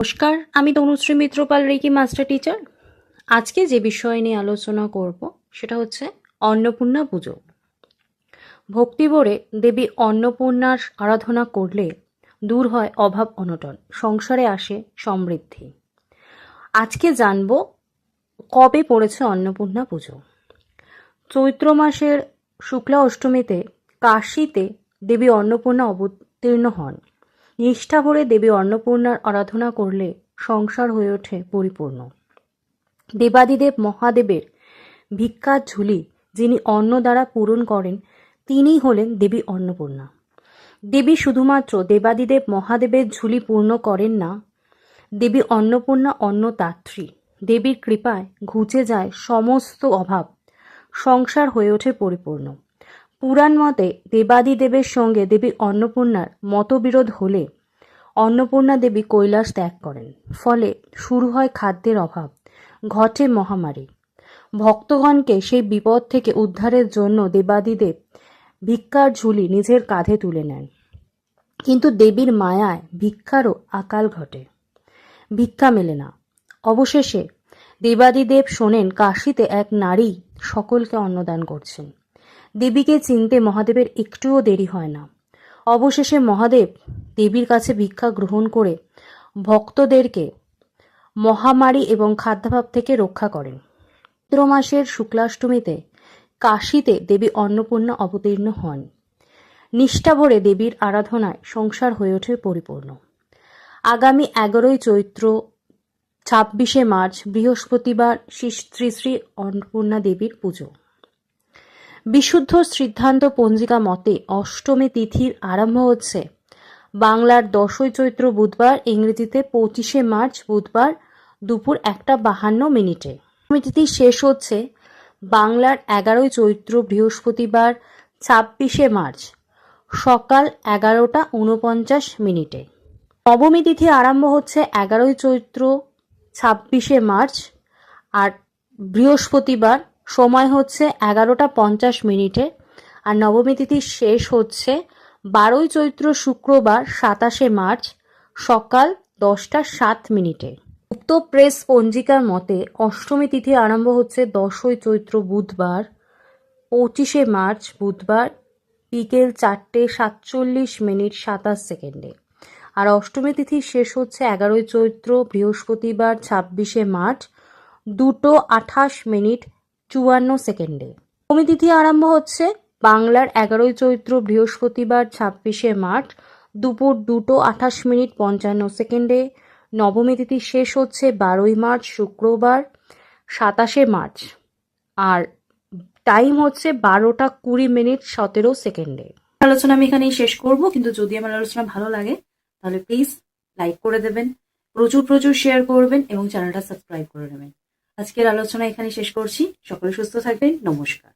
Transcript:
নমস্কার, আমি Tanushree Mitrapal, reiki master teacher. আজকে যে বিষয় নিয়ে আলোচনা করব সেটা হচ্ছে অন্নপূর্ণা পুজো। ভক্তি ভরে দেবী অন্নপূর্ণার আরাধনা করলে দূর হয় অভাব অনটন, সংসারে আসে সমৃদ্ধি। আজকে জানব কবে পড়েছে অন্নপূর্ণা পুজো। চৈত্র মাসের শুক্লা অষ্টমীতে কাশীতে দেবী অন্নপূর্ণা অবতীর্ণ হন। নিষ্ঠা ভরে দেবী অন্নপূর্ণার আরাধনা করলে সংসার হয়ে ওঠে পরিপূর্ণ। দেবাদিদেব মহাদেবের ভিক্ষার ঝুলি যিনি অন্ন দ্বারা পূরণ করেন তিনিই হলেন দেবী অন্নপূর্ণা। দেবী শুধুমাত্র দেবাদিদেব মহাদেবের ঝুলি পূর্ণ করেন না, দেবী অন্নপূর্ণা অন্নদাত্রী। দেবীর কৃপায় ঘুচে যায় সমস্ত অভাব, সংসার হয়ে ওঠে পরিপূর্ণ। পুরাণ মতে দেবাদিদেবের সঙ্গে দেবী অন্নপূর্ণার মতবিরোধ হলে অন্নপূর্ণা দেবী কৈলাস ত্যাগ করেন। ফলে শুরু হয় খাদ্যের অভাব, ঘটে মহামারী। ভক্তগণকে সেই বিপদ থেকে উদ্ধারের জন্য দেবাদিদেব ভিক্ষার ঝুলি নিজের কাঁধে তুলে নেন। কিন্তু দেবীর মায়ায় ভিক্ষারও আকাল ঘটে, ভিক্ষা মেলে না। অবশেষে দেবাদিদেব শোনেন কাশীতে এক নারী সকলকে অন্নদান করছেন। দেবীকে চিনতে মহাদেবের একটুও দেরি হয় না। অবশেষে মহাদেব দেবীর কাছে ভিক্ষা গ্রহণ করে ভক্তদেরকে মহামারী এবং খাদ্যাভাব থেকে রক্ষা করেন। চৈত্র মাসের শুক্লাষ্টমীতে কাশীতে দেবী অন্নপূর্ণা অবতীর্ণ হন। নিষ্ঠা ভরে দেবীর আরাধনায় সংসার হয়ে ওঠে পরিপূর্ণ। আগামী 11ই চৈত্র 26শে মার্চ বৃহস্পতিবার শ্রী শ্রী অন্নপূর্ণা দেবীর পুজো। বিশুদ্ধ সিদ্ধান্ত পঞ্জিকা মতে অষ্টমী তিথির আরম্ভ হচ্ছে বাংলার 10ই চৈত্র বুধবার, ইংরেজিতে 25শে মার্চ বুধবার দুপুর 1:52। অষ্টমী তিথি শেষ হচ্ছে বাংলার 11ই চৈত্র বৃহস্পতিবার 26শে মার্চ সকাল 11:49। নবমী তিথি আরম্ভ হচ্ছে 11ই চৈত্র 26শে মার্চ আর বৃহস্পতিবার, সময় হচ্ছে 11:50। আর নবমী তিথি শেষ হচ্ছে 12ই চৈত্র শুক্রবার 27শে মার্চ সকাল 10:07। উক্ত প্রেস পঞ্জিকার মতে অষ্টমী তিথি আরম্ভ হচ্ছে 10ই চৈত্র বুধবার 25শে মার্চ বুধবার বিকেল 4:47:27। আর অষ্টমী তিথি শেষ হচ্ছে 11ই চৈত্র বৃহস্পতিবার 26শে মার্চ 2:28:54। নবমী তিথি আরম্ভ হচ্ছে বাংলার 11ই চৈত্র বৃহস্পতিবার 26শে মার্চ দুপুর 2:28:55। নবমী তিথি শেষ হচ্ছে 12ই মার্চ শুক্রবার 27শে মার্চ আর টাইম হচ্ছে 12:20:17। আলোচনা আমি এখানেই শেষ করব, কিন্তু যদি আমার আলোচনা ভালো লাগে তাহলে প্লিজ লাইক করে দেবেন, প্রচুর প্রচুর শেয়ার করবেন এবং চ্যানেলটা সাবস্ক্রাইব করে নেবেন। আজকের আলোচনা এখানে শেষ করছি। সকলে সুস্থ থাকবেন। নমস্কার।